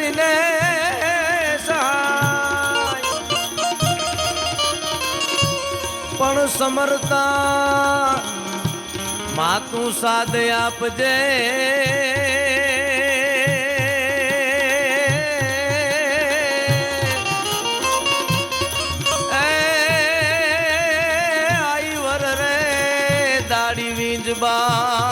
કરીને સહાય પણ સમરતા માતું સાદ આપજે આઈ વર રે દાડી વીંજબા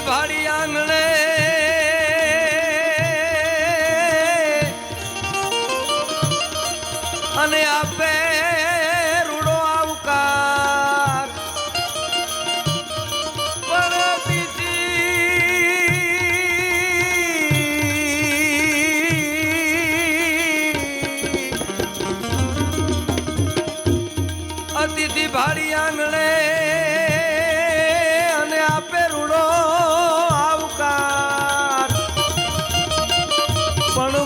ભાડી આંગણે અને આપે રૂડો આવકાર પણ અતિથિ ભાડી આંગણે અને આપે રૂડો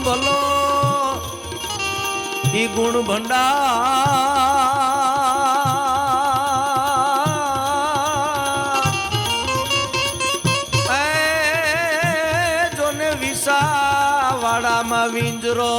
ભલો ઈ ગુણ ભંડાર જોને વિસાવાડામાં વિંજરો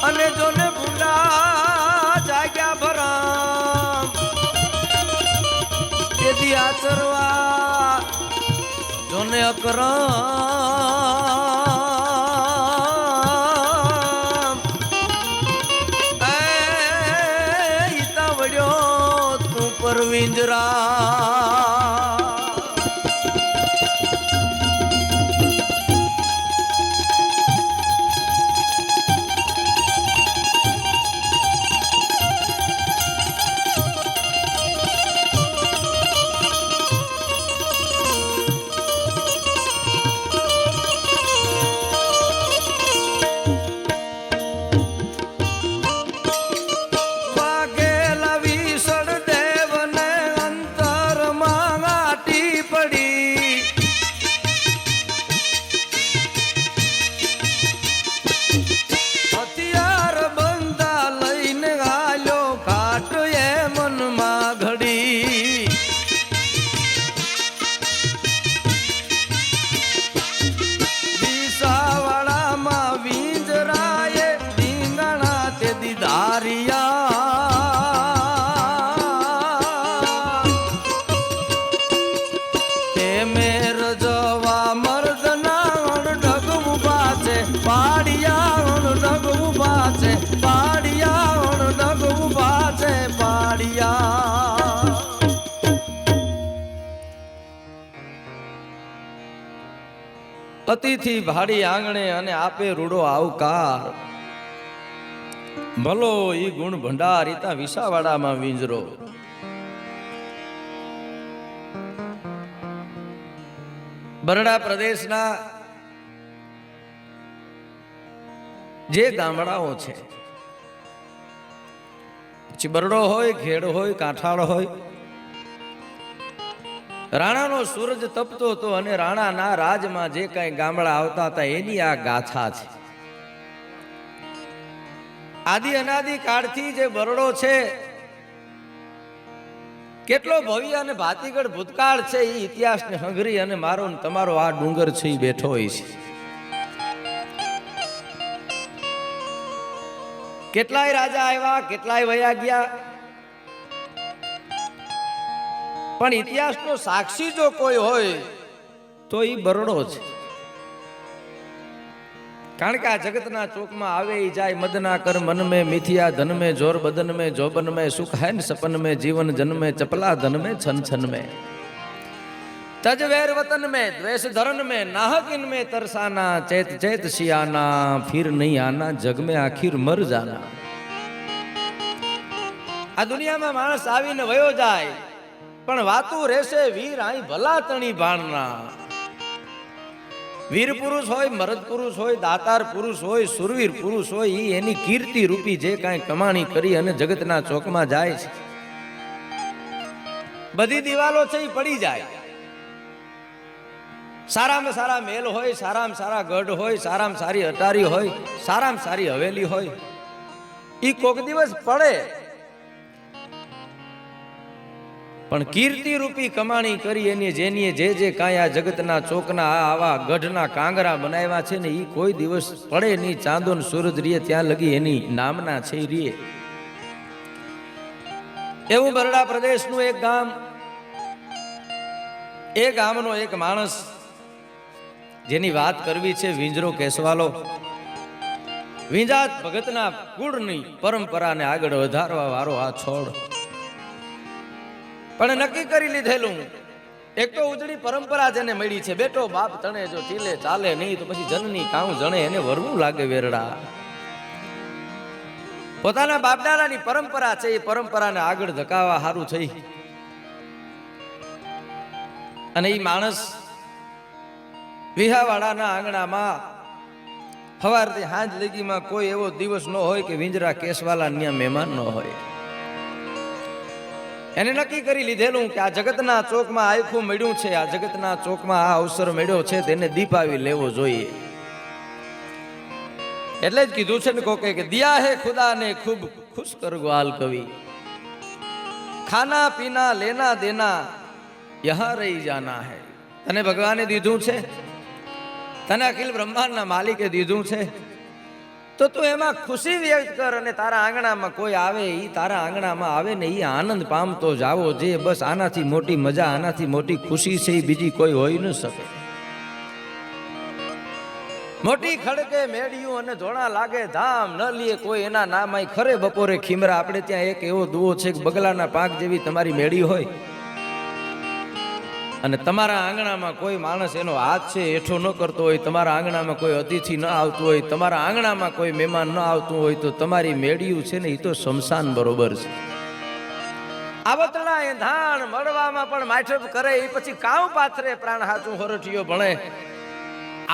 અને જોને ભૂંડા જાગ્યા ભરામ તેથી આચરવા જોને અકરમ ઈતા વડ્યો તું પર વિંજરા અતિથિ ભાડી આંગણે અને આપે રૂડો આવકાર ભલો ઈ ગુણ ભંડાર ઈતા વિસાવાડામાં વિંજરો બરડા પ્રદેશના જે ગામડાઓ છે પછી બરડો હોય, ખેડ હોય, કાંઠાળ હોય, રાણાનો સૂરજ તપતો હતો અને રાણાના રાજમાં જે કાંઈ ગામડા આવતા હતા એની આ ગાથા છે. આદિ અનાદિ કાળથી જે બરડો છે, કેટલો ભવ્ય અને ભાતીગળ ભૂતકાળ છે, એ ઇતિહાસને હંગરી અને મારો ને તમારો આ ડુંગર છે એ બેઠો હોય છે. કેટલાય રાજા આવ્યા, કેટલાય વયા ગયા, પણ ઇતિહાસનો સાક્ષી જો કોઈ હોય તો એ બરડો છે. કારણ કે આ જગતના ચોકમાં આવે ઈ જાય, મદના કર મન में मिथिया धन में जोर बदन में जोबन में सुख है न सपन में जीवन जन में चपला धन में छन छन में तज वैर वतन में द्वेष धरन में नाहक इन में तरसाना चैत चैत सियाना फिर नहीं आना जग में आखिर मर जाना. આ દુનિયામાં માણસ આવીને વયો જાય પણ વાતું રહેશે વીર અહીં ભલા તણી ભાણના. વીર પુરુષ હોય, મરદ પુરુષ હોય, દાતાર પુરુષ હોય, સુરવીર પુરુષ હોય, એ એની કીર્તિ રૂપી જે કાંઈ કમાણી કરી અને જગતના ચોકમાં જાય છે, બધી દિવાલો છે એ પડી જાય. સારામાં સારા મહેલ હોય, સારામાં સારા ગઢ હોય, સારામાં સારી અટારી હોય, સારામાં સારી હવેલી હોય, એ કોક દિવસ પડે, પણ કીર્તિ રૂપી કમાણી કરી એની જેની જે કાંઈ આ જગતના ચોકના આવા ગઢના કાંગરા બનાવ્યા છે ને, એ કોઈ દિવસ પડે નહીં. ચાંદો ને સૂરજ રીએ ત્યાં લગી એની નામના છે રીએ. એવું બરડા પ્રદેશનું એક ગામ, એ ગામનો એક માણસ જેની વાત કરવી છે, વિંજરો કેસવાલો. વિંજાત ભગતના કુળની પરંપરાને આગળ વધારવા વાળો આ છોડ. પણ નક્કી કરી લીધેલું, એક તો ઉજળી પરંપરા જેને મળી છે, બેટો બાપ તણે જો ચીલે ચાલે નહીં તો પછી જનની કાઉ જણે એને વરવું લાગે વેરડા. પોતાના બાપદાદાની પરંપરા છે, એ પરંપરાને આગળ ધકાવવા સારું થઈ અને એ માણસ વિહાવાડાના આંગણામાં સવારથી સાંજ લગીમાં કોઈ એવો દિવસ ન હોય કે વિંજરા કેસવાલા ત્યાં મહેમાન ન હોય. એને નક્કી કરી લીધેલું કે આ જગતના ચોકમાં આખું મળ્યું છે, આ જગતના ચોકમાં આ અવસર મળ્યો છે, તેને દીપાવી લેવો જોઈએ. એટલે જ કીધું છે ને કોકે કે દિયા હે ખુદા ને ખૂબ ખુશ કર ગ્વાલ કવિ, ખાના પીના લેના દેના યહાં રહી જાના હૈ. તને ભગવાને દીધું છે, તને અખિલ બ્રહ્માંડના માલિકે દીધું છે, તો તું એમાં ખુશી વ્યક્ત કર અને તારા આંગણામાં કોઈ આવે, એ તારા આંગણામાં આવે ને એ આનંદ પામતો જાવો. જે બસ આનાથી મોટી મજા, આનાથી મોટી ખુશી છે એ બીજી કોઈ હોઈ ન શકે. મોટી ખડકે મેળ્યું અને ધોણા લાગે ધામ ન લીએ કોઈ એના નામ. ખરે બપોરે ખીમરા. આપણે ત્યાં એક એવો દુઓ છે કે બગલાના પાક જેવી તમારી મેળી હોય અને તમારા આંગણામાં કોઈ માણસ એનો હાથ છે એઠો ન કરતો હોય, તમારા આંગણામાં કોઈ અતિથિ ન આવતું હોય, તમારા આંગણામાં કોઈ મહેમાન ન આવતું હોય, તો તમારી મેળિયું છે ને એ તો શમશાન બરોબર છે. આવતડા એ ધાણ મળવામાં પણ માઠપ કરે, એ પછી કાઉ પાથરે પ્રાણ હાચું હરઠિયો ભણે.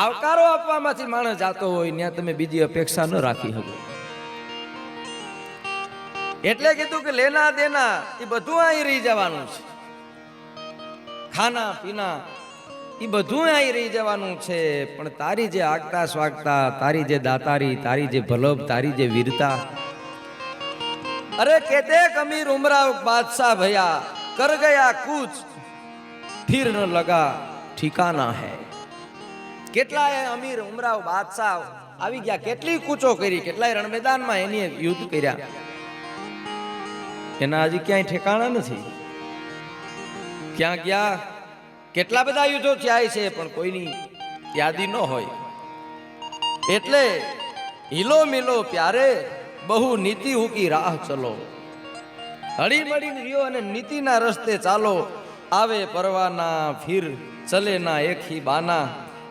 આવકારો આપવામાંથી માણસ જાતો હોય ત્યાં તમે બીજી અપેક્ષા ન રાખી શકો. એટલે કીધું કે લેના દેના એ બધું અહીં રહી જવાનું છે, ખાના પીના એ બધું અહીં રહી જવાનું છે. પણ તારી જે આગતા સ્વાગતા, તારી જે દાતારી, તારી જે ભલબ, તારી જે વીરતા, અરે કેતે અમીર ઉમરાવ બાદશાહ ભૈયા કર ગયા કૂચ ફિર ન લગા ઠિકાના હૈ. કેટલાય અમીર ઉમરાવ બાદશાહ આવી ગયા, કેટલી કૂચો કરી, કેટલાય રણ મેદાનમાં એની યુદ્ધ કર્યા, એના હજી ક્યાંય ઠેકાણા નથી. ક્યાં ગયા, કેટલા બધા યુદ્ધો થયા છે પણ કોઈની યાદી ન હોય. એટલે હિલો મિલો પ્યારે બહુ નીતિ હુકી રાહ ચલો. હળી મળીને રહ્યો અને નીતિના રસ્તે ચાલો. આવે પરવાના ફિર ચલે ના એક હી બાના,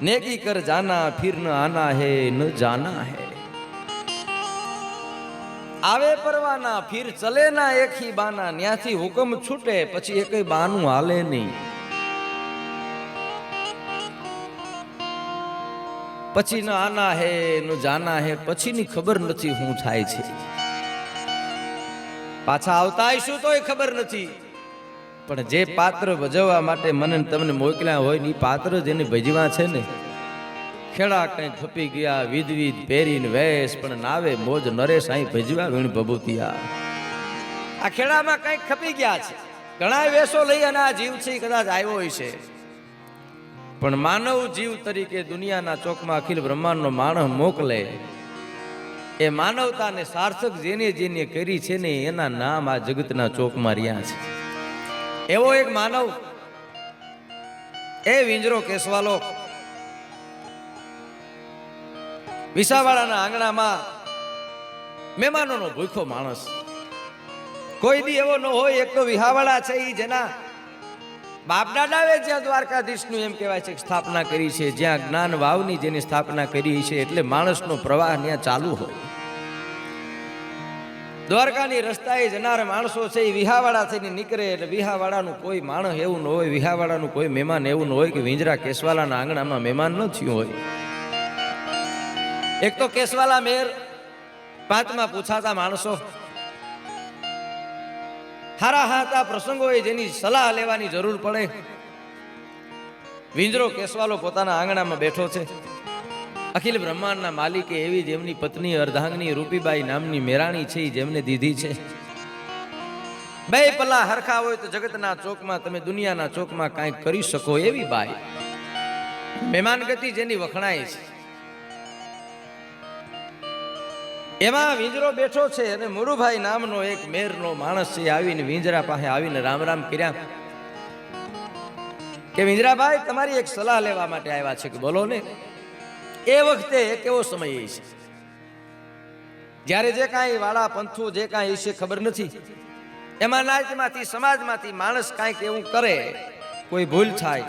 नेकी कर जाना फिर न आना है न जाना है. આવે પરવાના ફિર ચલે ના એક હી બાના, ન્યાથી હુકમ છૂટે પછી એક બાનું હાલે નહીં. પછી ન આના હે ન જાના હે, પછીની ખબર નથી શું થાય છે. પાછા આવતા આવીશું તોય ખબર નથી. પણ જે પાત્ર ભજવવા માટે મને તમને મોકલ્યા હોય ને એ પાત્ર જેને ભજવા છે ને, ખેડા કઈ ખપી ગયા વિધવિધ પહેરીને વેશ, પણ નાવે મોજ નરેશ અહીં ભજવા વીણ ભભૂતિયા. આ ખેડામાં કઈક ખપી ગયા છે, ઘણા વેશો લઈ અને આ જીવ છે કદાચ આવ્યો હોય છે, પણ માનવ જીવ તરીકે દુનિયાના ચોકમાં અખિલ બ્રહ્માંડનો માણસ મોકલે, એ માનવતાને સાર્થક જેને જેને કરી છે ને એના નામ આ જગતના ચોકમાં રહ્યા છે. એવો એક માનવ એ વિંજરો કેસવાલો વિસાવાડાના આંગણામાં મહેમાનોનો ભૂખ્યો માણસ. કોઈ દી એવો ન હોય, એક તો વિહાવાડા છે એ જેના બાપ દાદાએ જ્યાં દ્વારકાધીશનું એમ કહેવાય છે સ્થાપના કરી છે, જ્યાં જ્ઞાન વાવની જેની સ્થાપના કરી છે, એટલે માણસનો પ્રવાહ ત્યાં ચાલુ હોય. દ્વારકાની રસ્તાએ જનાર માણસો છે એ વિહાવાડા થઈને નીકળે એટલે વિહાવાડાનું કોઈ માણસ એવું ન હોય, વિહાવાડાનું કોઈ મહેમાન એવું ન હોય કે વિંજરા કેસવાલાના આંગણામાં મહેમાન ન થયું હોય. એક તો કેસવાલા મેર પાંચમાં પૂછાતા માણસો, હારા હાતા પ્રસંગો જેની સલાહ લેવાની જરૂર પડે. વિંજરો કેસવાલો પોતાના આંગણામાં બેઠો છે. અખિલ બ્રહ્માંડના માલિકે એવી જેમની પત્ની અર્ધાંગની રૂપીબાઈ નામની મેરાણી છે જેમને દીધી છે. બે પલ્લા હરખા હોય તો જગતના ચોકમાં તમે દુનિયાના ચોકમાં કાંઈક કરી શકો એવી બાઈ, મહેમાન ગતિ જેની વખણાય છે. એમાં વિંજરો બેઠો છે અને મુરુભાઈ નામનો એક મેરનો માણસ છે આવીને વિંજરા પાસે આવીને રામ રામ કર્યા કે વિંજરાભાઈ તમારી એક સલાહ લેવા માટે આવ્યા છે. કે બોલો ને. એ વખતે એક એવો સમય છે જ્યારે જે કાંઈ વાળા પંથો જે કાંઈ છે ખબર નથી, એમાં નાતમાંથી સમાજમાંથી માણસ કાંઈક એવું કરે, કોઈ ભૂલ થાય,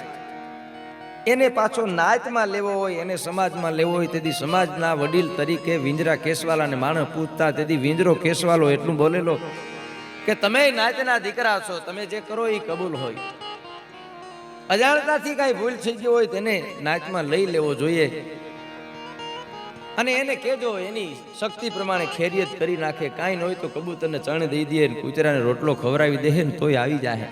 એને પાછો નાતમાં લેવો હોય, એને સમાજમાં લેવો હોય, તેથી સમાજના વડીલ તરીકે વિંજરા કેસવાલાને માણસ પૂછતા. તેથી વિંજરો કેસવાલો એટલું બોલેલો કે તમે નાતના દીકરા છો, તમે જે કરો એ કબૂલ હોય. અજાણતાથી કાંઈ ભૂલ થઈ ગઈ હોય તેને નાતમાં લઈ લેવો જોઈએ અને એને કહેજો એની શક્તિ પ્રમાણે ખેરિયત કરી નાખે. કાંઈ ન હોય તો કબૂતરને ચણ દઈ દે, કૂતરાને રોટલો ખવડાવી દે ને તોય આવી જાય.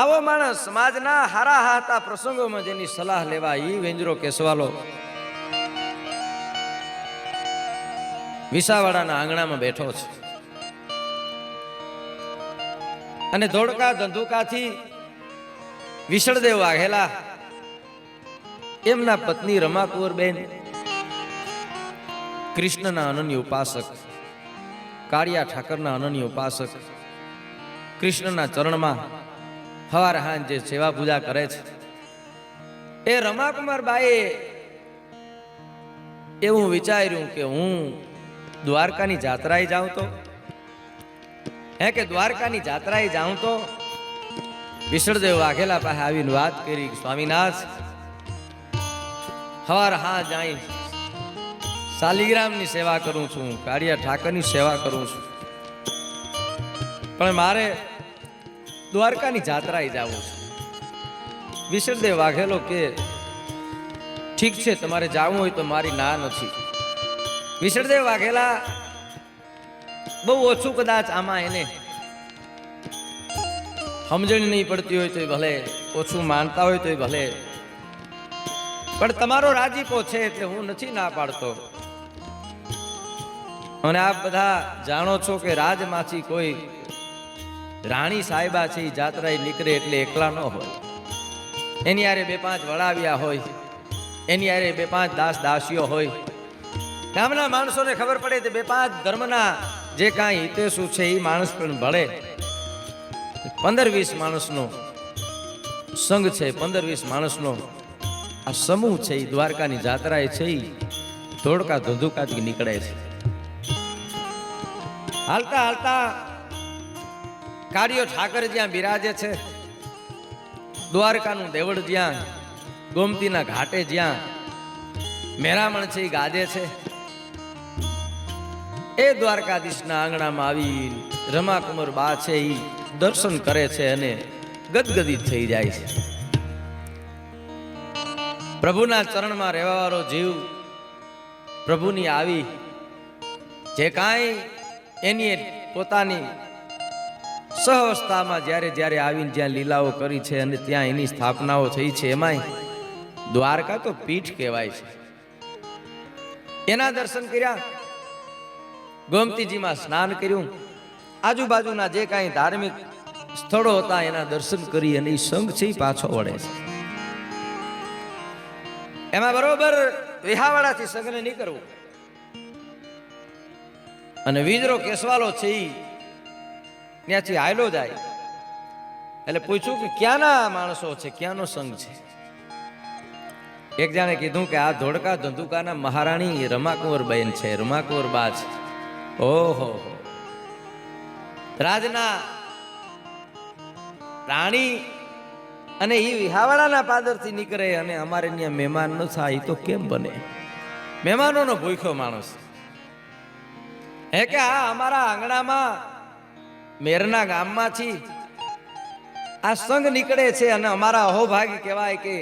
આવો માણસ સમાજના હારા હાતા પ્રસંગોમાં જેની સલાહ લેવા ઈ વિંજરો કેસવાલો વિસાવાડાના આંગણામાં બેઠો છે અને ધોળકા ધંધુકાથી વિસળદેવ વાઘેલા એમના પત્ની રમાકુંવરબેન કૃષ્ણના અનન્ય ઉપાસક, કાળિયા ઠાકરના અનન્ય ઉપાસક, કૃષ્ણના ચરણમાં હવાર હાંજ જે સેવા પૂજા કરે છે, એ રમાકુમાર બાઈએ એવું વિચાર્યું કે હું દ્વારકાની જાત્રાએ જાઉં તો કે દ્વારકાની જાત્રાએ જાઉં તો વિસળદેવ વાઘેલા પાસે આવીને વાત કરી કે સ્વામીનાથ હવાર હા જાય શાલિગ્રામની સેવા કરું છું, કાળિયા ઠાકરની સેવા કરું છું, પણ મારે દ્વારકાની જાત્રાએ જવું છે. વિસળદેવ વાઘેલો કે ઠીક છે, તમારે જવું હોય તો મારી ના નથી. વિસળદેવ વાઘેલા બહુ ઓછું કદાચ આમાં એને સમજણ નહીં પડતી હોય તો ભલે, ઓછું માનતા હોય તો ભલે, પણ તમારો રાજીપો છે એટલે હું નથી ના પાડતો. અને આપ બધા જાણો છો કે રાજમાંથી કોઈ રાણી સાહેબા છે એ જાત્રાએ નીકળે એટલે એકલા ન હોય, એની હારે બે પાંચ વડાવ્યા હોય, એની હારે બે પાંચ દાસ દાસીઓ હોય. ગામના માણસોને ખબર પડે તો બે પાંચ ધર્મના જે કાંઈ હિતેશુ છે એ માણસ પણ ભળે. 15-20 માણસનો સંઘ છે, 15-20 માણસનો આ સમૂહ છે એ દ્વારકાની જાત્રાએ છે એ ધોળકા ધંધુકાથી નીકળે છે. હાલતા હાલતા કાળિયો ઠાકર જ્યાં બિરાજે છે, દ્વારકાનું દેવળ જ્યાં ગોમતીના ઘાટે જ્યાં મેરામણ છે એ ગાજે છે, એ દ્વારકાધીશના આંગણામાં આવી રમાકુમાર બા છે એ દર્શન કરે છે અને ગદગદિત થઈ જાય છે. પ્રભુના ચરણમાં રહેવાવાળો જીવ પ્રભુની આવી જે કાંઈ એની પોતાની સહવસ્થામાં જ્યારે જ્યારે આવીને જ્યાં લીલાઓ કરી છે અને ત્યાં એની સ્થાપનાઓ થઈ છે, એમાંય દ્વારકા તો પીઠ કહેવાય છે. એના દર્શન કર્યા, ગોમતીજીમાં સ્નાન કર્યું, આજુબાજુના જે કાંઈ ધાર્મિક સ્થળો હતા એના દર્શન કરી અને એ સંઘ છે એ પાછો વળે છે. એમાં બરોબર વિહાવાડાથી સંઘને નીકળવું અને વીજરો કેસવાલો છે એ ત્યાંથી હાયલો જાય. એટલે પૂછ્યું કે ક્યાંના માણસો છે, ક્યાંનો સંઘ છે? એક જાણે કીધું કે આ ધોળકા ધંધુકાના મહારાણી રમાકુંવર બહેન છે, રમાકુંવર બા છે. ઓહો, રાજના રાણી અને એ વિહાવાડાના પાદરથી નીકળે અને અમારે ત્યાં મહેમાન ન થાય એ તો કેમ બને? મહેમાનોનો ભૂખ્યો માણસ હે કે આ અમારા આંગણામાં મેરના ગામમાંથી આ સંઘ નીકળે છે અને અમારા અહોભાગી કહેવાય કે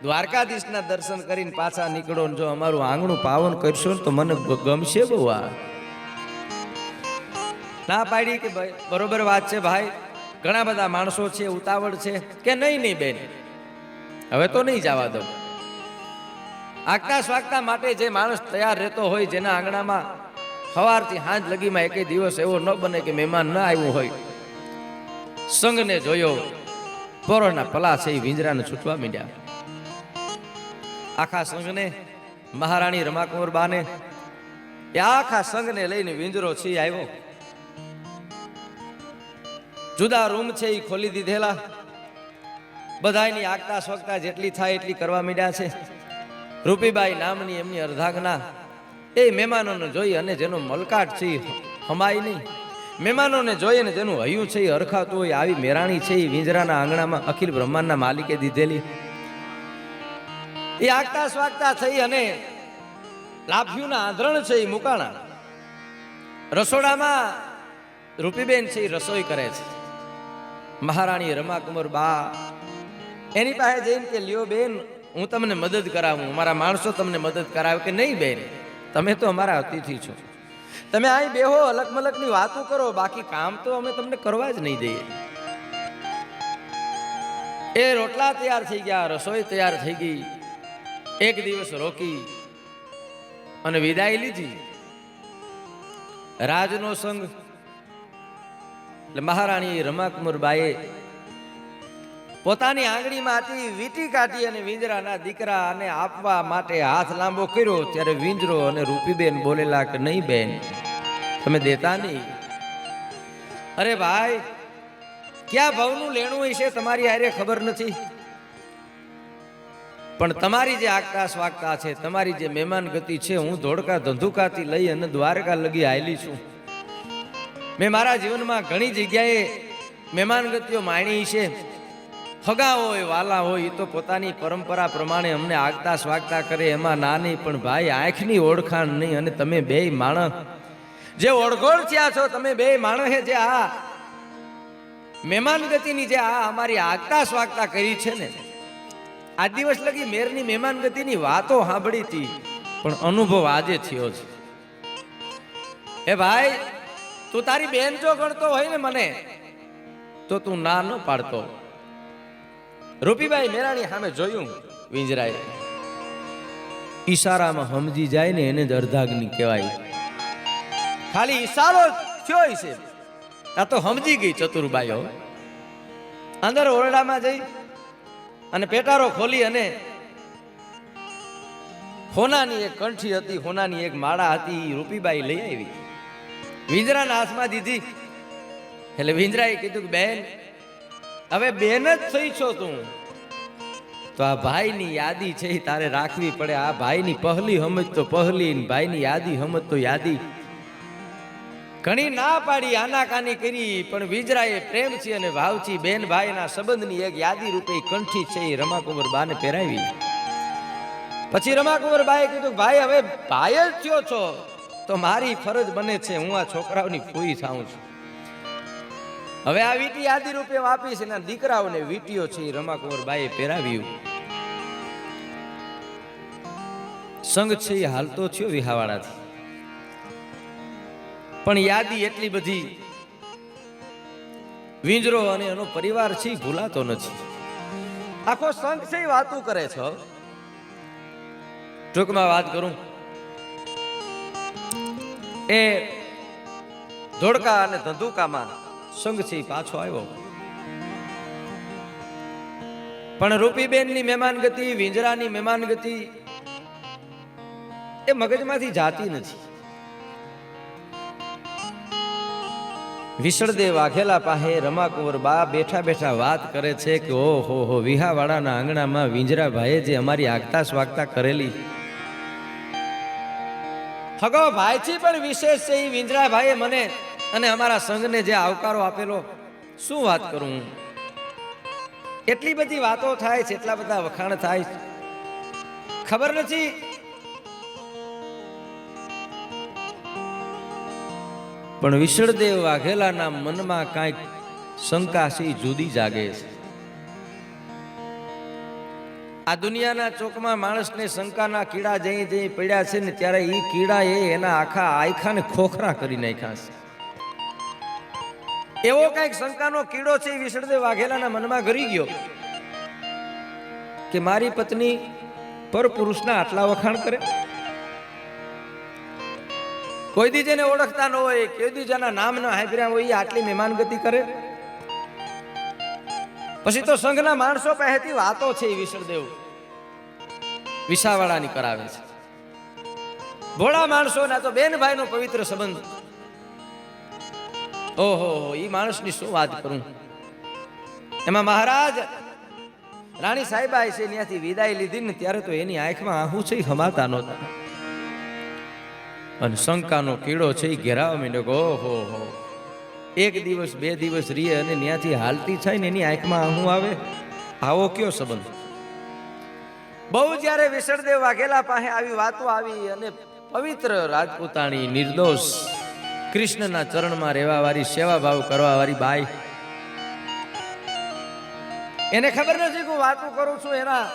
દ્વારકાધીશના દર્શન કરીને પાછા નીકળો, જો અમારું આંગણું પાવન કરશો ને તો મને ગમશે બહુ. આ ના પાડી કે ભાઈ બરોબર વાત છે ભાઈ, ઘણા બધા માણસો છે, ઉતાવળ છે કે નહીં? નહીં બેન, હવે તો નહીં જવા દઉં. આગતા સ્વાગતા માટે જે માણસ તૈયાર રહેતો હોય, જેના આંગણામાં સવારથી સાંજ લગીમાં એકે દિવસ એવો ન બને કે મહેમાન ન આવ્યું હોય. સંઘને જોયો, પોરોના પલા છે એ વિંજરાને છૂટવા માંડ્યા. આખા સંઘને, મહારાણી રમાકુંવર બાને, એ આખા સંઘને લઈને વિંજરો છે આવ્યો. જુદા રૂમ છે એ ખોલી દીધેલા, બધાની આગતા સ્વગતા જેટલી થાય એટલી કરવા માંડ્યા છે. રૂપીબાઈ નામની એમની અર્ધાંગના એ મહેમાનોને જોઈ અને જેનો મલકાટ છે હમાય નહીં, મહેમાનોને જોઈ અને જેનું હૈયું છે એ હરખાતું હોય, આવી મેરાણી છે એ વિંજરાના આંગણામાં અખિલ બ્રહ્માંડના માલિકે દીધેલી. એ આગતા સ્વાગતા થઈ અને લાફ્યુના આંધરણ છે એ મુકાણા. રસોડામાં રૂપીબેન છે એ રસોઈ કરે છે. મહારાણી રમાકુંવર બા એની પાસે જઈને કે લ્યો બેન, હું તમને મદદ કરાવું, અમારા માણસો તમને મદદ કરાવે. કે નહીં બેન, તમે તો અમારા અતિથિ છો, તમે અહીં બેહો, અલગ મલકની વાતો કરો, બાકી કામ તો અમે તમને કરવા જ નહીં દઈએ. એ રોટલા તૈયાર થઈ ગયા, રસોઈ તૈયાર થઈ ગઈ. એક દિવસ રોકી અને વિદાય લીધી. રાજનો સંઘ એટલે મહારાણી રમાકુંવર બાએ પોતાની આંગળીમાંથી વીંટી કાઢી અને વિંજરાના દીકરાને આપવા માટે હાથ લાંબો કર્યો. ત્યારે વિંજરો અને રૂપીબેન બોલેલા કે નહીં બેન, તમે દેતા નહીં. અરે ભાઈ, ક્યાં ભાવનું લેણું હશે તમારી હારે ખબર નથી, પણ તમારી જે આગતા સ્વાગતા છે, તમારી જે મહેમાન ગતિ છે, હું ધોળકા ધંધુકાથી લઈ અને દ્વારકા લગી આવેલી છું. મેં મારા જીવનમાં ઘણી જગ્યાએ મહેમાન ગતિઓ માણી છે. હગા હોય, વાલા હોય, એ તો પોતાની પરંપરા પ્રમાણે અમને આગતા સ્વાગતા કરે, એમાં ના નહીં. પણ ભાઈ, આંખની ઓળખાણ નહીં. અને તમે બે માણસ જે ઓળઘોળ થયા છો, તમે બે માણસે જે આ મહેમાન ગતિની જે આ અમારી આગતા સ્વાગતા કરી છે ને, આ દિવસ લગી મેરની મહેમાન ગતિની વાતો સાંભળી હતી, પણ અનુભવ આજે થયો છે. એ ભાઈ, તું તારી બેન જો ગણતો હોય ને મને, તો તું ના ન પાડતો. રૂપીબાઈ મેરાણી સામે જોયું વિંજરાએ, ઈશારામાં સમજી જાય ને એને જ અર્ધાગ્નિ કહેવાય. ખાલી ઈશારો થયો છે, આ તો સમજી ગઈ ચતુરબાઈઓ. અંદર ઓરડામાં જઈ અને પેટારો ખોલી અને હોનાની એક કંઠી હતી, હોનાની એક માળા હતી, રૂપીબાઈ લઈ આવી, વિંજરાના હાથમાં દીધી. એટલે વિંજરાએ કીધું કે બેન, હવે બેન જ થઈ છો તું, તો આ ભાઈની યાદી છે એ તારે રાખવી પડે. આ ભાઈની પહેલી સમજ તો પહેલી, ભાઈની યાદી સમજ તો યાદી. ઘણી ના પાડી, આનાકાની કરી, પણ વિજરાએ પ્રેમથી અને ભાવથી બેન ભાઈના સંબંધની એક યાદી રૂપે કંઠી છે એ રમાકુંવર બાને પહેરાવી. પછી રમાકુંવર બાએ કીધું, ભાઈ હવે ભાઈ જ થયો છો તો મારી ફરજ બને છે, હું આ છોકરાઓની ફૂઈ થાઉં છું. હવે આ વીટી યાદી રૂપે આપીશ, એના દીકરાઓને વીટીઓ છે રમાકુંવર બાએ પહેરાવ્યું. સંઘ છે એ હાલતો થયો વિહાવાડાથી, પણ યાદી એટલી બધી વિંજરો અને એનો પરિવાર છે ઈ ભૂલાતો નથી. આખો સંઘ છે ઈ વાતું કરે છે. ટૂંકમાં વાત કરું, એ ધોળકા અને ધંધુકામાં સંઘ છે ઈ પાછો આવ્યો, પણ રૂપીબેનની મહેમાન ગતિ, વિંજરાની મહેમાન ગતિ એ મગજમાંથી જાતી નથી. વિસળદેવ વાઘેલા પાસે રમાકુંવર બા બેઠા બેઠા વાત કરે છે કે ઓહો હો, વિહાવાડાના આંગણામાં વિંજરાભાઈએ જે અમારી આગતા સ્વાગતા કરેલી, હગો ભાઈથી પણ વિશેષ છે એ વિંજરાભાઈએ મને અને અમારા સંઘને જે આવકારો આપેલો, શું વાત કરું. એટલી બધી વાતો થાય છે, એટલા બધા વખાણ થાય છે, ખબર નથી પણ વિસળદેવ વાઘેલાના મનમાં કાંઈક શંકા છે જુદી જાગે છે. આ દુનિયાના ચોકમાં માણસને શંકાના કીડા જઈ જઈ પડ્યા છે ને ત્યારે એ કીડા એના આખા આયખાને ખોખરા કરી નાખ્યા છે. એવો કઈક શંકાનો કીડો છે વિસળદેવ વાઘેલાના મનમાં ઘરી ગયો કે મારી પત્ની પર પુરુષના આટલા વખાણ કરે, કોઈ દી જેને ઓળખતા ન હોય, કોઈ દી જેના નામ ન હાંભળ્યા હોય, એ આટલી મહેમાનગતિ કરે. પછી તો સંઘના માણસો પહેથી વાતો છે એ વિસળદેવ વિસાવાડાની કરાવે છે. ભોળા માણસોના તો બેન ભાઈનો પવિત્ર સંબંધ. ઓહો, ઈ માણસની શું વાત કરું. એમાં મહારાજ રાણી સાહેબા છે ત્યાંથી વિદાય લીધી ને ત્યારે તો એની આંખમાં આંસુ છે હમાતા નહોતા, અને શંકાનો કીડો છે એ ઘેરાવા માંડ્યો. ઓહો હો, એક દિવસ બે દિવસ રીએ અને ત્યાંથી હાલતી થાય ને એની આંખમાં આંસુ આવે, આવો કયો સંબંધ. બહુ જ્યારે વિસળદેવ વાઘેલા પાસે આવી વાતો આવી અને પવિત્ર રાજપૂતાણી નિર્દોષ કૃષ્ણના ચરણમાં રહેવા વાળી, સેવા ભાવ કરવા વાળી બાઈ, એને ખબર નથી કે હું વાતો કરું છું એના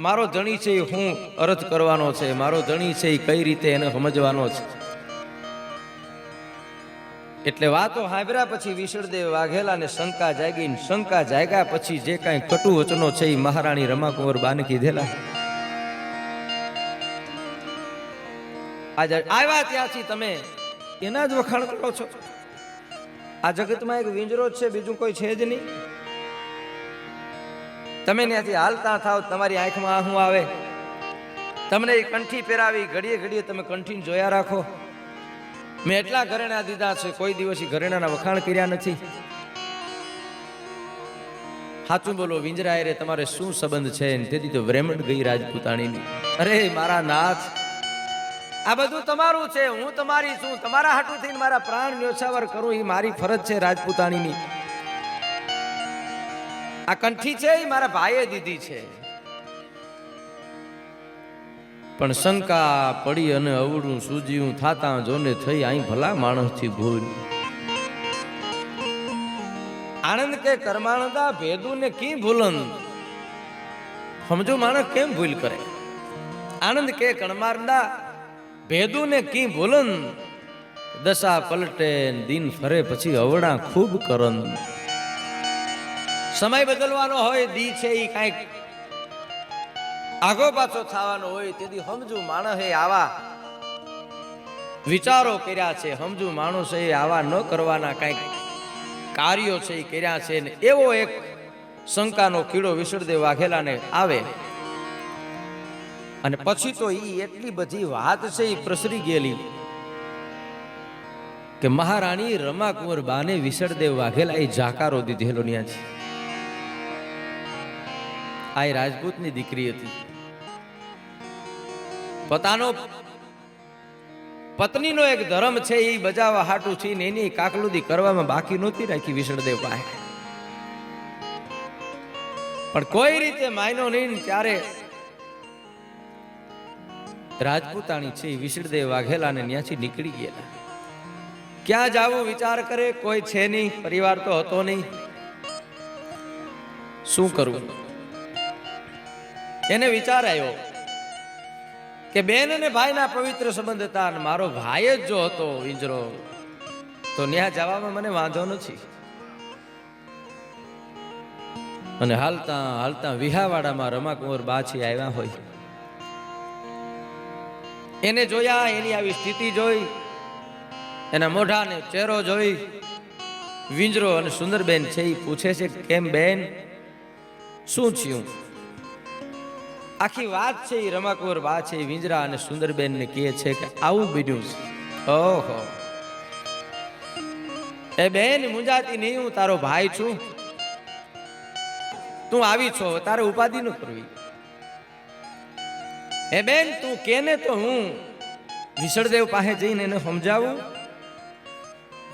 મારો ધણી છે હું અર્થ કરવાનો છે, મારો ધણી છે એ કઈ રીતે એને સમજવાનો છે. એટલે વાતો સાંભળ્યા પછી વિસળદેવ વાઘેલાને શંકા જાગી. શંકા જાગ્યા પછી જે કાંઈ કટુ વચનો છે એ મહારાણી રમાકુંવર બાને કીધેલા. આજે આવ્યા ત્યાંથી તમે એના જ વખાણ કરો છો. આ જગતમાં એક વિંજરો જ છે, બીજું કોઈ છે જ નહીં. તમે ત્યાંથી હાલતા થાવ, તમારી આંખમાં આંસુ આવે, તમને એ કંઠી પહેરાવી, ઘડીએ ઘડીએ તમે કંઠીને જોયા રાખો. મેં એટલા ઘરેણા દીધા છે, કોઈ દિવસ ઘરેણાના વખાણ કર્યા નથી. સાચું બોલો, વિંજરા રે તમારે શું સંબંધ છે? તેથી તો વ્રેમણ ગઈ રાજપૂતાણીની. અરે મારા નાથ, આ બધું તમારું છે, હું તમારી છું. તમારા હાટું થઈને મારા પ્રાણ ન્યોછાવર કરું એ મારી ફરજ છે રાજપૂતાણીની. આ કંઠી છે એ મારા ભાઈએ દીધી છે, પણ શંકા પડી અને અવળું સૂજ્યું થાતા જોને થઈ અહીં ભલા માણસથી ભૂલ. આનંદ કે કર્માનંદા ભેદુ ને કી ભૂલન. સમજો માણસ કેમ ભૂલ કરે. આનંદ કે કર્માનંદા ભેદુ ને કી ભૂલન. દશા પલટે દિન ફરે પછી અવડા ખૂબ કરન. સમય બદલવાનો હોય, દી છે એ કાંઈક આગો પાછો થવાનો હોય, તેથી સમજુ માણસે આવા વિચારો કર્યા છે, સમજુ માણસે આવા ન કરવાના કાંઈક કાર્યો છે એ કર્યા છે. ને એવો એક શંકાનો કીડો વિસળદેવ વાઘેલાને આવે, અને પછી તો એ એટલી બધી વાત છે એ પ્રસરી ગયેલી કે મહારાણી રમાકુંવર બાને વિસળદેવ વાઘેલા એ જાકારો દીધેલો ન્યા છે. આ રાજપૂતની દીકરી હતી, પોતાનો પત્નીનો એક ધર્મ છે એ બજાવવા હાટું છે ને એની કાકલુદી કરવામાં બાકી નહોતી રાખી વિસળદેવ પાસે. પણ કોઈ રીતે માયનો નહીં. ત્યારે રાજપૂતાણી છે વિસળદેવ વાઘેલાને ત્યાંથી નીકળી ગયા. ક્યાં જાવું વિચાર કરે, કોઈ છે નહીં, પરિવાર તો હતો નહીં, શું કરવું. એને વિચાર આવ્યો કે બેન અને ભાઈના પવિત્ર સંબંધ હતા, અને મારો ભાઈ જ જો હતો વિંજરો, તો ત્યાં જવામાં મને વાંધો નથી. અને હાલતા હાલતા વિહાવાડામાં રમાકુંવર બાછી આવ્યા હોય. એને જોયા, એની આવી સ્થિતિ જોઈ, એના મોઢાને ચહેરો જોઈ વિંજરો અને સુંદરબેન છે એ પૂછે છે, કેમ બેન, શું થયું? આખી વાત છે એ રમાકુંવર બા છે વિંજરા અને સુંદરબેન ને કહે છે કે આવું બન્યું છે. ઓહો, એ બેન મુંજાતી નહીં, હું તારો ભાઈ છું, તું આવી છો, તારે ઉપાધિ ન કરવી. એ બેન તું કેને તો હું વિસળદેવ પાસે જઈને એને સમજાવું.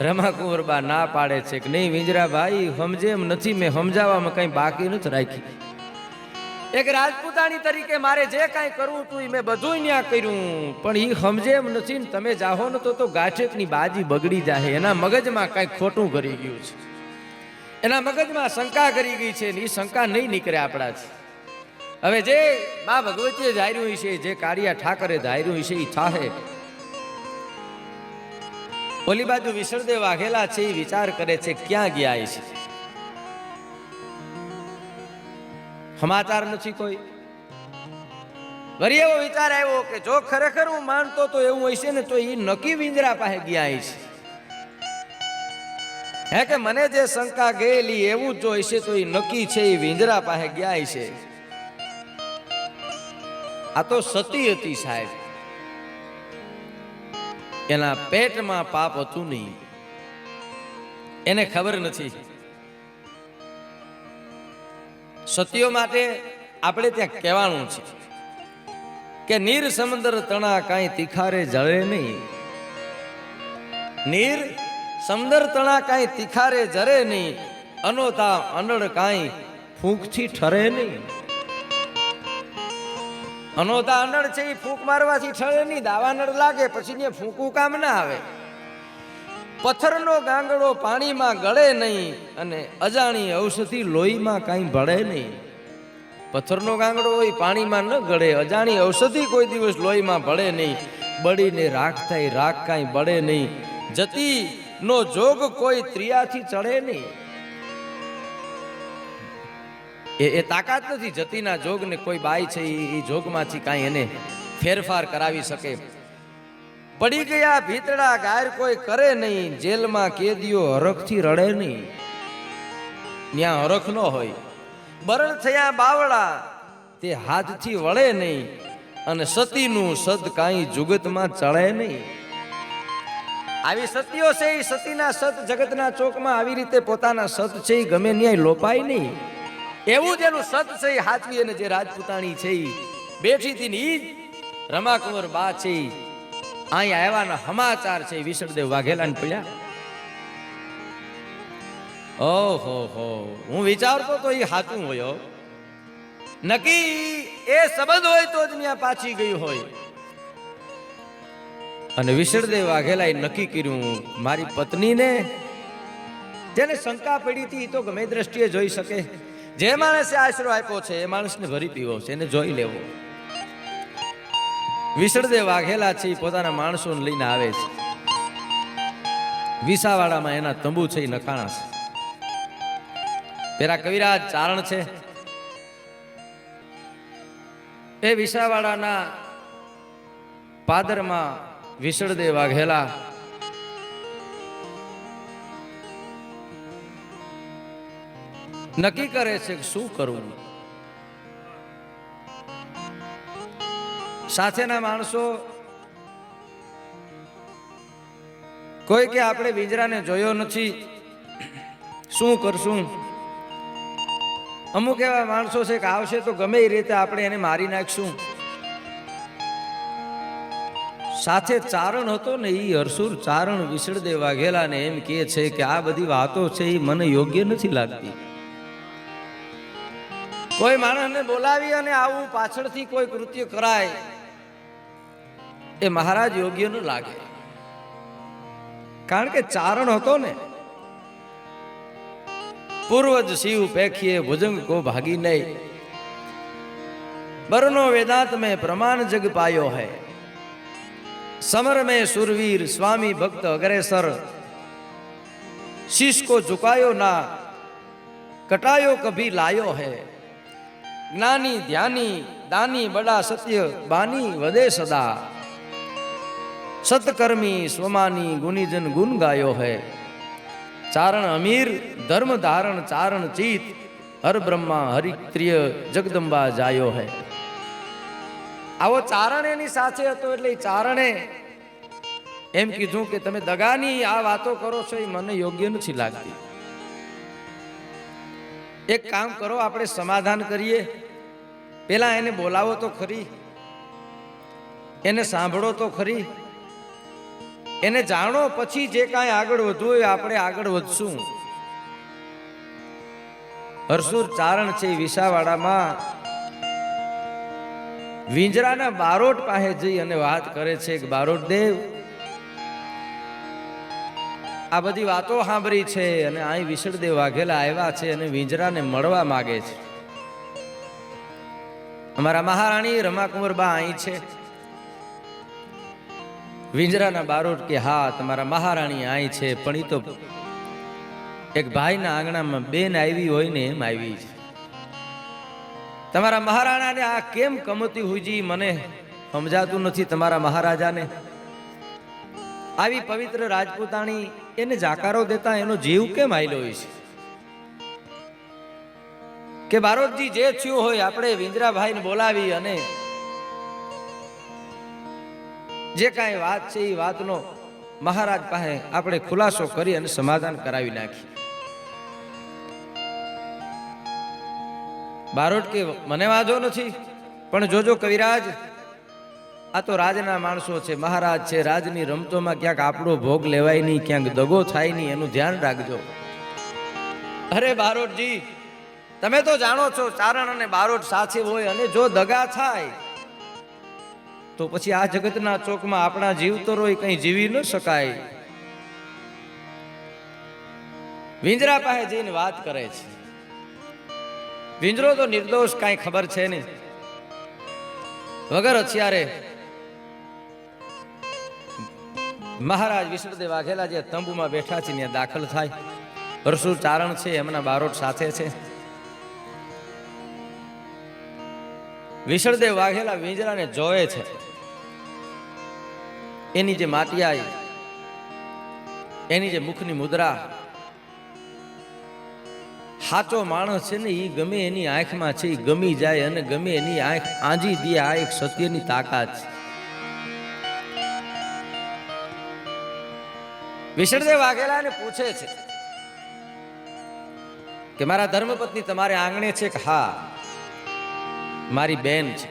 રમાકુંવર બા ના પાડે છે કે નહીં વિંજરા ભાઈ, સમજે એમ નથી, મેં સમજાવવામાં કઈ બાકી નથી રાખી. એક રાજપૂતાણી તરીકે મારે જે કાંઈ કરવું હતું એ મેં બધું ન્યા કર્યું, પણ એ સમજે એમ નથી ને તમે જાહો ને તો ગાંઠેકની બાજી બગડી જાય. એના મગજમાં કાંઈ ખોટું કરી ગયું છે, એના મગજમાં શંકા કરી ગઈ છે ને એ શંકા નહીં નીકળે આપણાથી. હવે જે મા ભગવતીએ ધાર્યું છે, જે કાળિયા ઠાકરે ધાર્યું છે એ થાહે. ઓલી બાજુ વિસળદેવ વાઘેલા છે એ વિચાર કરે છે ક્યાં ગયા છે, સમાચાર નથી કોઈ. વળી એવો વિચાર આવ્યો કે જો ખરેખર હું માનતો તો એવું હશે ને તો એ નક્કી વિંજરા પાસે ગયા છે. હે કે મને જે શંકા ગયેલી એવું જો હશે તો એ નક્કી છે એ વિંજરા પાસે ગયા છે. આ તો સતી હતી સાહેબ, એના પેટમાં પાપ હતું નહીં, એને ખબર નથી. સતીઓ માટે આપણે ત્યાં કહેવાનું છે કે નીર સમંદર તણા કાંઈ તીખારે જળે નહીં. નીર સમંદર તણા કાંઈ તીખારે જરે નહીં, અનોતા અનળ કાંઈ ફૂંકથી ઠરે નહીં. અનોતા અનળ છે એ ફૂંક મારવાથી ઠરે નહીં, દાવાનળ લાગે પછી ને ફૂંકવું કામ ના આવે. પથ્થરનો ગાંગડો પાણીમાં ગળે નહીં અને અજાણી ઔષધિ લોહીમાં કાંઈ ભળે નહીં. પથ્થરનો ગાંગડો હોય પાણીમાં ન ગળે, અજાણી ઔષધિ કોઈ દિવસ લોહીમાં ભળે નહીં. બળીને રાખ થાય, રાખ કાંઈ બળે નહીં. જતી નો જોગ કોઈ ત્રિયાથી ચડે નહીં. એ તાકાત નથી જતીના જોગને કોઈ બાઈ છે એ જોગમાંથી કાંઈ એને ફેરફાર કરાવી શકે. પડી ગયા ભીતડા ગાયર કોઈ કરે નહીં, જેલમાં કેદીઓ હરખથી રડે નહીં. ત્યાં હરખ ન હોય. બરણ થયા બાવળા તે હાથથી વળે નહીં, અને સતીનું સદ કાંઈ જુગતમાં ચડે નહીં. આવી સતીઓ છે એ સતીના સત જગતના ચોકમાં આવી રીતે પોતાના સત છે એ ગમે ન્યાય લોપાય નહીં. એવું જ એનું સત છે એ હાચવી, અને જે રાજપૂતાણી છે એ બેઠી હતી ને ઈ રમાકુંવર બા છે અહીંયા આવ્યાના સમાચાર છે વિસળદેવ વાઘેલા ને પડ્યા. ઓહો હો, હું વિચારતો તો એ હાચું હોય, નક્કી એ સંબંધ હોય તો જ ત્યાં પાછી ગઈ હોય. અને વિસળદેવ વાઘેલાએ નક્કી કર્યું મારી પત્નીને જેને શંકા પડી હતી એ તો ગમે દ્રષ્ટિએ જોઈ શકે. જે માણસે આશરો આપ્યો છે એ માણસને ભરી પીવો છે, એને જોઈ લેવો. વિસળદેવ વાઘેલા છે પોતાના માણસોને લઈને આવે છે. વિસાવાડામાં એના તંબુ છે એ નખાણા છે. પેલા કવિરાજ ચારણ છે એ વિસાવાડાના પાદરમાં વિસળદેવ વાઘેલા નક્કી કરે છે કે શું કરવું. સાથેના માણસો કોઈ કે આપણે વિંજરાને જોયો નથી, શું કરશું. અમુક એવા માણસો છે કે આવશે તો ગમે એ રીતે આપણે એને મારી નાખશું. સાથે ચારણ હતો ને એ હરસુર ચારણ વિસળદેવ વાઘેલા ને એમ કહે છે કે આ બધી વાતો છે એ મને યોગ્ય નથી લાગતી. કોઈ માણસને બોલાવી અને આવું પાછળથી કોઈ કૃત્ય કરાય એ મહારાજ યોગ્ય ન લાગે. કારણ કે ચારણ હતો ને, પૂર્વજ શિવ પેખીએ ભુજંગ કો ભાગી નહીં, बरनो वेदांत में प्रमाण जग पायो है, समर में सुरवीर स्वामी भक्त अग्रेसर, शीश को झुकायो ना कटायो कभी लायो है, ज्ञानी ध्यानी दानी बड़ा सत्य बानी वदे सदा, सतकर्मी स्वमानी गुनीजन गुण गायो है, चारण अमीर धर्म धारण चारण चीत, हर ब्रह्मा हरि प्रिय जगदंबा जायो है। आवो चारण एनी साथे हतो એટલે ચારણે એમ કીધું કે તમે દગાની આ વાતો કરો છો એ મને યોગ્ય નથી લાગતી, એક કામ કરો આપણે સમાધાન કરીએ, પેલા એને બોલાવો તો ખરી, એને સાંભળો તો ખરી, એને જાણો પછી જે કાંઈ આગળ વધવું હોય આપણે આગળ વધશું। હરસુર ચારણ છે વિસાવાડામાં વિંજરાના બારોટ પાસે જઈ અને વાત કરે છે કે બારોટ દેવ આ બધી વાતો સાંભળી છે અને અહીં વિસળદેવ વાઘેલા આવ્યા છે અને વિંજરાને મળવા માંગે છે। અમારા મહારાણી રમાકુંવરબા અહીં છે। વિંજરાના બારોટ કે હા તમારા મહારાણી અહીં છે, પણ એ તો એક ભાઈના આંગણામાં બેન આવી હોય ને એમ આવી છે। તમારા મહારાણાને આ કેમ કમતી હુજી મને સમજાતું નથી। તમારા મહારાજાને આવી પવિત્ર રાજપૂતાણી એને જાકારો દેતા એનો જીવ કેમ આયલો હોય છે કે બારોટજી જે થયું હોય આપણે વિંજરાભાઈને બોલાવી અને જે કાંઈ વાત છે એ વાતનો મહારાજ પાસે આપણે ખુલાસો કરી અને સમાધાન કરાવી નાખી। બારોટ કે મને વાંધો નથી, પણ જોજો કવિરાજ આ તો રાજના માણસો છે, મહારાજ છે, રાજની રમતોમાં ક્યાંક આપણો ભોગ લેવાય નહીં, ક્યાંક દગો થાય નહીં, એનું ધ્યાન રાખજો। અરે બારોટજી તમે તો જાણો છો ચારણ અને બારોટ સાથે હોય અને જો દગા થાય તો પછી આ જગતના ચોકમાં આપણા જીવતરોય કંઈ જીવી ન શકાય। વિંજરા પાસે જઈને વાત કરે છે। વિંજરો તો નિર્દોષ કાંઈ ખબર છે નહીં, વગર હથિયારે મહારાજ વિસળદેવ વાઘેલા જે તંબુમાં બેઠા છે ત્યાં દાખલ થાય। હરસુર ચારણ છે એમના બારોટ સાથે છે। વિસળદેવ વાઘેલા વિંજરાને જોવે છે, એની જે માટિયાઈ, એની જે મુખની મુદ્રા, સાચો માણસ છે ને એ ગમે એની આંખમાં છે એ ગમી જાય અને ગમે એની આંખ આંજી દે। આ એક સત્યની તાકાત છે। વિસળદેવ વાઘેલાને પૂછે છે કે મારા ધર્મપત્ની તમારે આંગણે છે કે હા મારી બેન છે,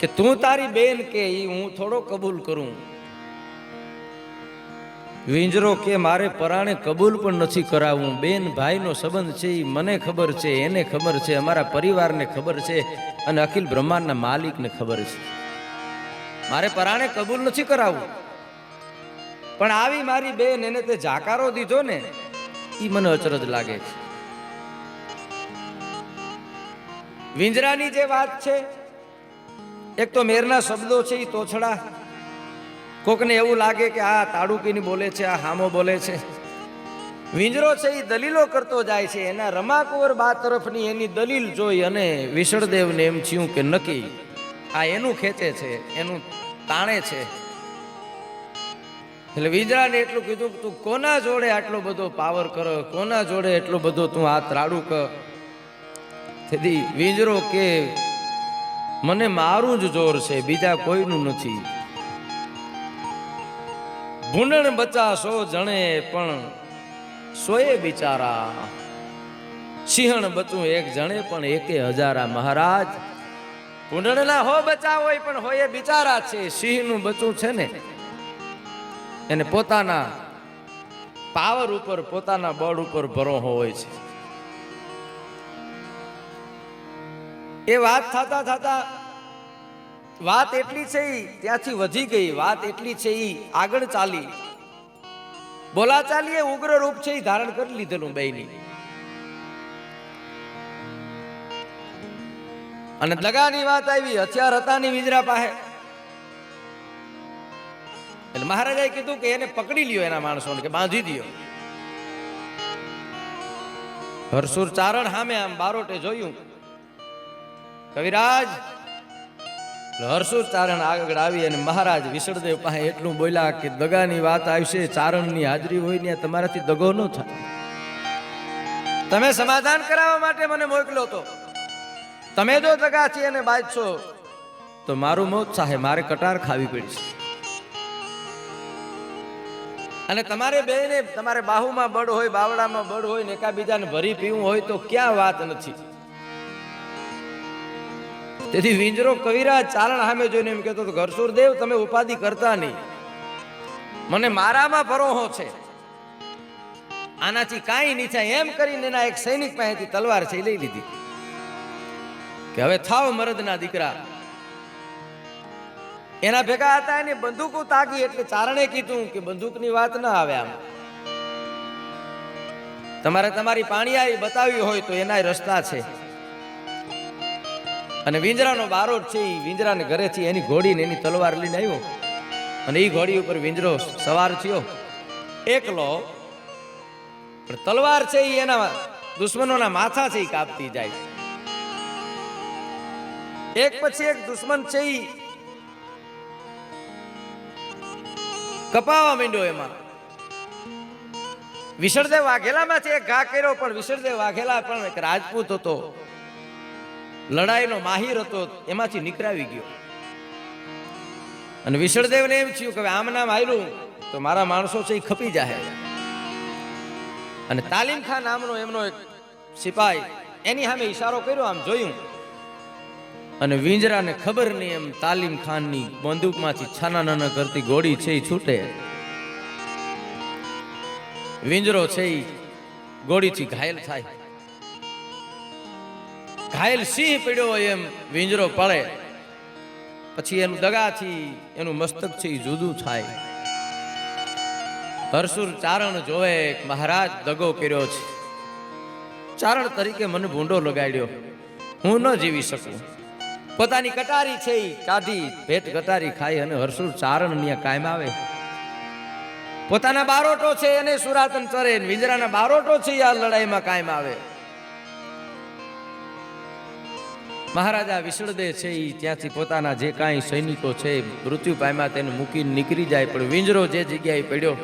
કે તું તારી બેન કે હું થોડો કબૂલ કરું। વિંજરો કે મારે પરાણે કબૂલ પણ નથી કરાવવું, બેન ભાઈનો સંબંધ છે એ મને ખબર છે, એને ખબર છે, અમારા પરિવારને ખબર છે અને અખિલ બ્રહ્માંડના માલિકને ખબર છે, મારે પરાણે કબૂલ નથી કરાવવું। પણ આવી મારી બેન એને તે જાકારો દીધો ને એ મને અચરજ લાગે છે। વિંજરાની જે વાત છે એક તો મેરના શબ્દો છે એ તોછડા, કોકને એવું લાગે કે આ તાડુકીની બોલે છે, આ હામો બોલે છે। વિંજરો છે એ દલીલો કરતો જાય છે, એના રમાકુંવર બા તરફની એની દલીલ જોઈ અને વિસળદેવને એમ થયું કે નક્કી આ એનું ખેંચે છે, એનું તાણે છે। એટલે વિંજરાને એટલું કીધું કે તું કોના જોડે આટલો બધો પાવર કરો, કોના જોડે એટલો બધો તું આ ત્રાડું કર। તેથી વિંજરો કે મને મારું જ જોર છે, બીજા કોઈનું નથી। ભૂંડણ બચા 100 જણે પણ 100 બિચારા, સિંહણ બચું 1 જણે પણ 1000। મહારાજ ભૂંડણના 100 બચા હોય પણ હોય બિચારા છે, સિંહનું બચું છે ને એને પોતાના પાવર ઉપર પોતાના બળ ઉપર ભરોસો હોય છે। એ વાત થતા થતા વાત એટલી છે ત્યાંથી વધી ગઈ, વાત એટલી છે આગળ ચાલી, બોલાચાલી ઉગ્ર રૂપ છે ધારણ કરી લીધેલું બેયની। અને દગાની વાત આવી, હથિયાર હતા ની વિંજરા પાસે, એટલે મહારાજાએ કીધું કે એને પકડી લ્યો, એના માણસોને કે બાંધી દો। હરસુર ચારણ સામે આમ બારોટે જોયું, કવિરાજ. હરસુર ચારણ આગળ આવી અને મહારાજ વિસળદેવ પાસે એટલું બોલ્યા કે દગાની વાત આવશે, ચારણની હાજરી હોય ને તમારાથી દગો ન થાય. તમે સમાધાન કરાવવા માટે મને મોકલ્યો તો, તમે જો દગા છે અને બાજશો તો મારું મોત થાય, મારે કટાર ખાવી પડશે. અને તમારે બેને તમારે બાહુમાં બળ હોય, બાવડામાં બળ હોય ને એકાબીજાને ભરી પીવું હોય તો ક્યાં વાત નથી. તેથી વિંજરો કવિરાજ ચારણ સામે જોઈને એમ કહેતો, હરસુર દેવ તમે ઉપાધિ કરતા નહીં, મને મારામાં ભરોહો છે, આનાથી કાંઈ નહીં થાય. એમ કરીને એના એક સૈનિક પાસેથી તલવાર છે લઈ લીધી કે હવે થાવ મરદના દીકરા. એના ભેગા હતા એને બંદૂકો તાકી, એટલે ચારણે કીધું કે બંદૂકની વાત ના આવે, આમ તમારે તમારી પાણીયારી બતાવી હોય તો એના રસ્તા છે. અને વિંજરાનો બારોટ છે એ વિંજરાને ઘરેથી એની ઘોડીને એની તલવાર લઈને આવ્યો અને એ ઘોડી ઉપર વિંજરો સવાર થયો એકલો. પણ તલવાર છે એ એના દુશ્મનોના માથા છે એ કાપતી જાય. એક પછી એક દુશ્મન છે એ કપાવા માંડ્યો. એમાં વિસળદેવ વાઘેલામાંથી એક ઘા કર્યો, પણ વિસળદેવ વાઘેલા પણ એક રાજપૂત હતો, લડાઈનો માહિર હતો, એમાંથી નીકળાવી ગયો. અને વિસળદેવને એમ થયું કે આમ નામ આવ્યું તો મારા માણસો છે એ ખપી જાય. અને તાલીમ ખાન નામનો એમનો એક સિપાઈ એની સામે ઈશારો કર્યો, આમ જોયું અને વિંજરાને ખબર નહીં એમ તાલીમ ખાનની બંદૂકમાંથી છાના નાના કરતી ગોળી છે એ છૂટે. વિંજરો છે એ ગોળીથી ઘાયલ થાય. ઘાયલ સિંહ પડ્યો હોય એમ વિંજરો પડે, પછી એનું દગાથી એનું મસ્તક છે એ જુદું થાય. હરસુર ચારણ જોવે મહારાજ દગો કર્યો છે, ચારણ તરીકે મને ભૂંડો લગાડ્યો, હું ન જીવી શકું. પોતાની કટારી છે એ કાઢી ભેટ કટારી ખાઈ અને હરસુર ચારણ ત્યાં કાયમ આવે. પોતાના બારોટો છે એને સુરાતન ચરે, વિંજરાના બારોટો છે આ લડાઈમાં કાયમ આવે. મહારાજા વિસળદેવ છે એ ત્યાંથી પોતાના જે કાંઈ સૈનિકો છે મૃત્યુ પામ્યા તેને મૂકીને નીકળી જાય. પણ વિંજરો જે જગ્યાએ પડ્યો,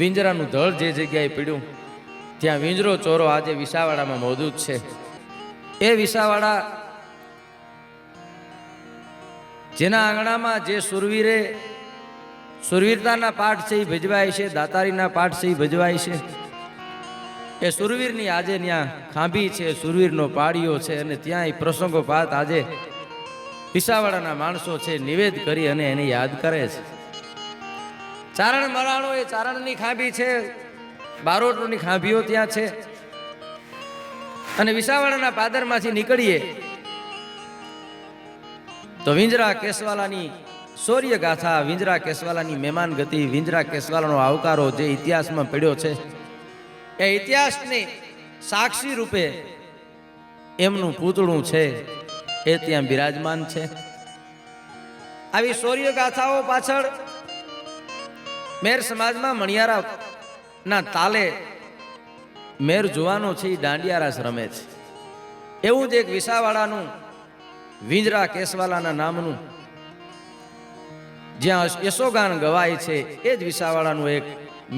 વિંજરાનું ધળ જે જગ્યાએ પડ્યું, ત્યાં વિંજરો ચોરો આજે વિસાવાડામાં મોજૂદ છે. એ વિસાવાડા જેના આંગણામાં જે સુરવીરે સુરવીરતાના પાઠ છે એ ભજવાય છે, દાતારીના પાઠ છે એ ભજવાય છે. એ સુરવીરની આજે ત્યાં ખાંભી છે, સુરવીરનો પાડીઓ છે, અને ત્યાં એ પ્રસંગોપાત આજે વિસાવાડાના માણસો છે નિવેદ કરી અને એને યાદ કરે છે. ચારણ મરાણો એ ચારણની ખાંભી છે, બારોટોની ખાંભીઓ ત્યાં છે. અને વિસાવાડાના પાદરમાંથી નીકળીએ તો વિંજરા કેસવાલાની શૌર્ય ગાથા, વિંજરા કેસવાલાની મહેમાન ગતિ, વિંજરા કેસવાલાનો આવકારો જે ઇતિહાસમાં પડ્યો છે, એ ઇતિહાસની સાક્ષી રૂપે એમનું પૂતળું છે એ ત્યાં બિરાજમાન છે. આવી શૌર્ય ગાથાઓ પાછળ મેર સમાજમાં મણિયારા ના તાલે મેર જુવાનો છે એ દાંડિયા રાસ રમે છે. એવું જ એક વિસાવાડાનું વિંજરા કેસવાલાના નામનું જ્યાં યશોગાન ગવાય છે, એ જ વિસાવાડાનું એક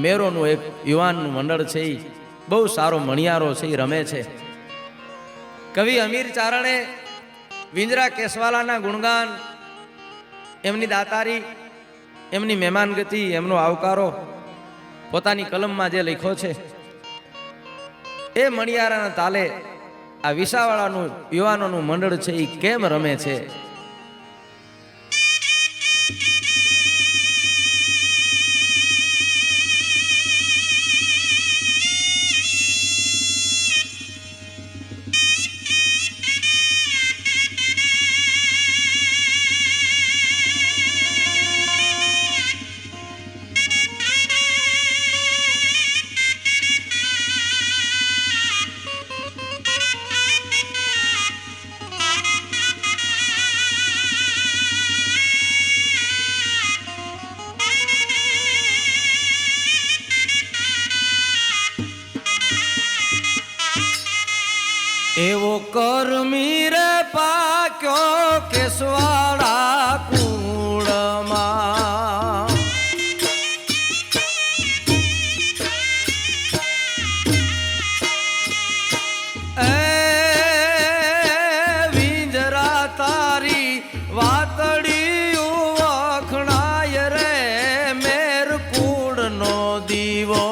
મેરોનું એક યુવાનનું મંડળ છે એ બહુ સારો મણિયારો છે એ રમે છે. કવિ અમીર ચારણે વિંજરા કેસવાલાના ગુણગાન, એમની દાતારી, એમની મહેમાનગતિ, એમનો આવકારો પોતાની કલમમાં જે લખ્યો છે, એ મણિયારાના તાલે આ વિસાવાડાનું યુવાનોનું મંડળ છે એ કેમ રમે છે. એવો કરમી રે પાક્યો કેસવાડા કુળમાં એ વિંજરા તારી વાતડી વખણાય રે મેર કુળનો દીવો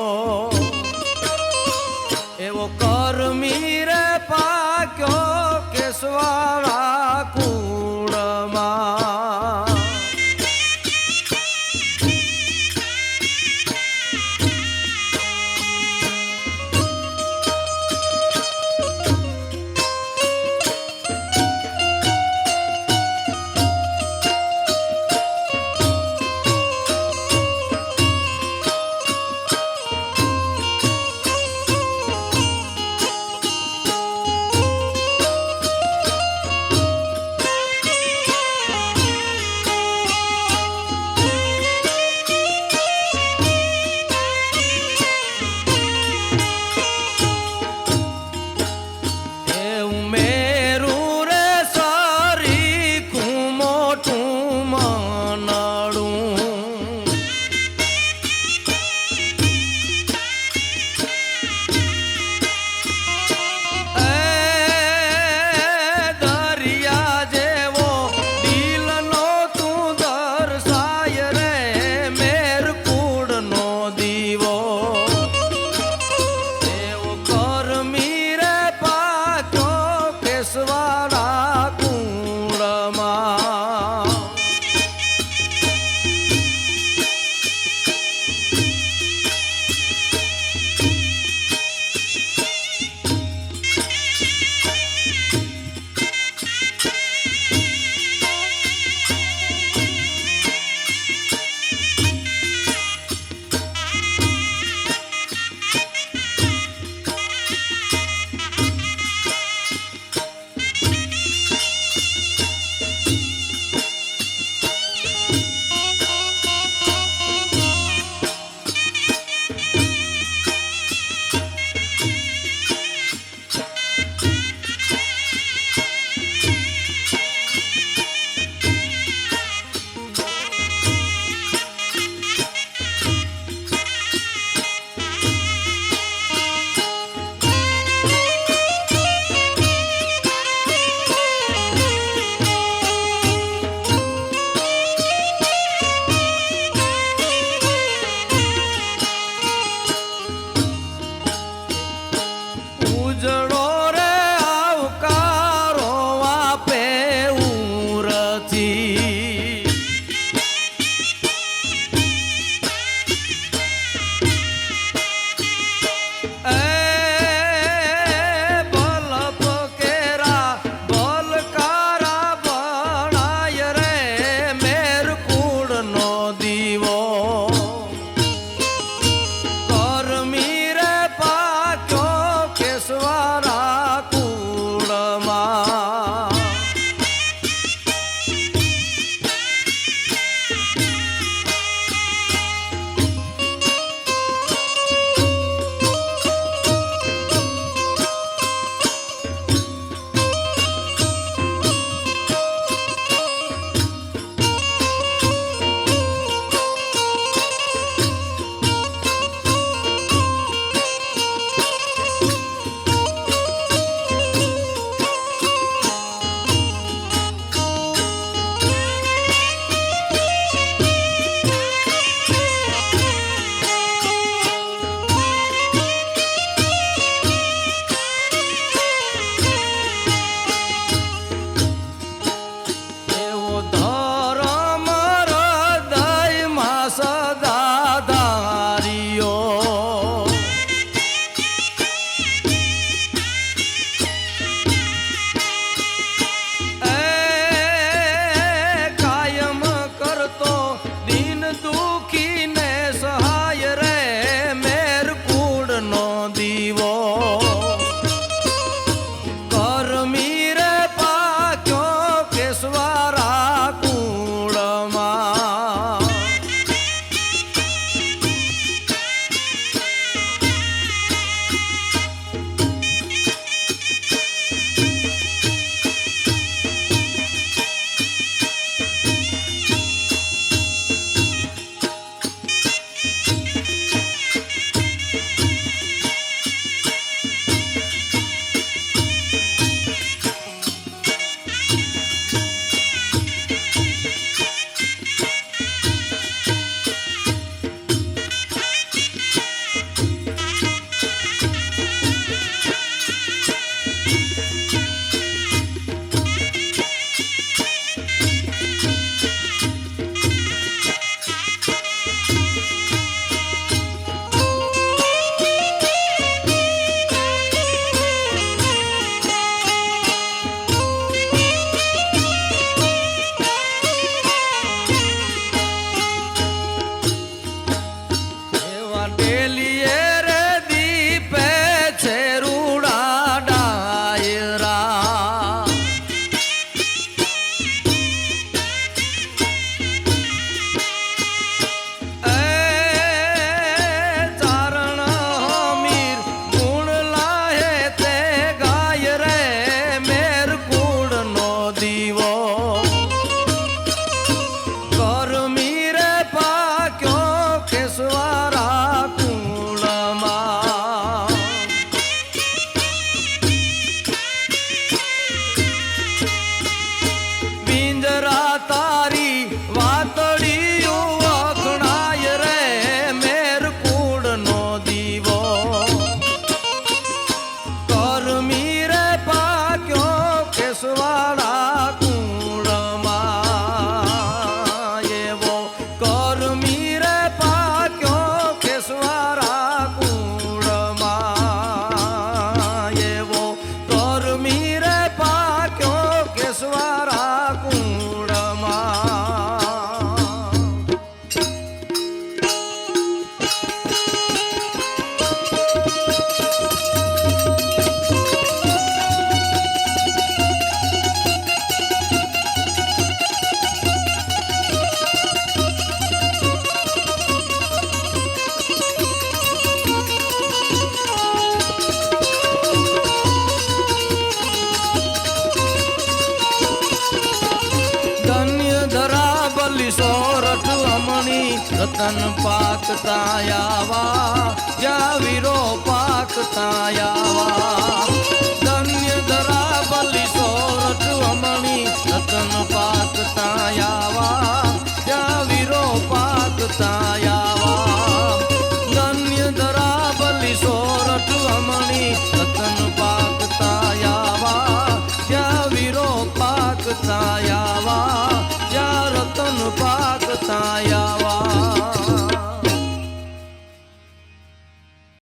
એવો કરમી રે પાક્યો કેસવાડા કુળમાં રતન પાકતા આવા જ્યાં વીરો પાકતા આવા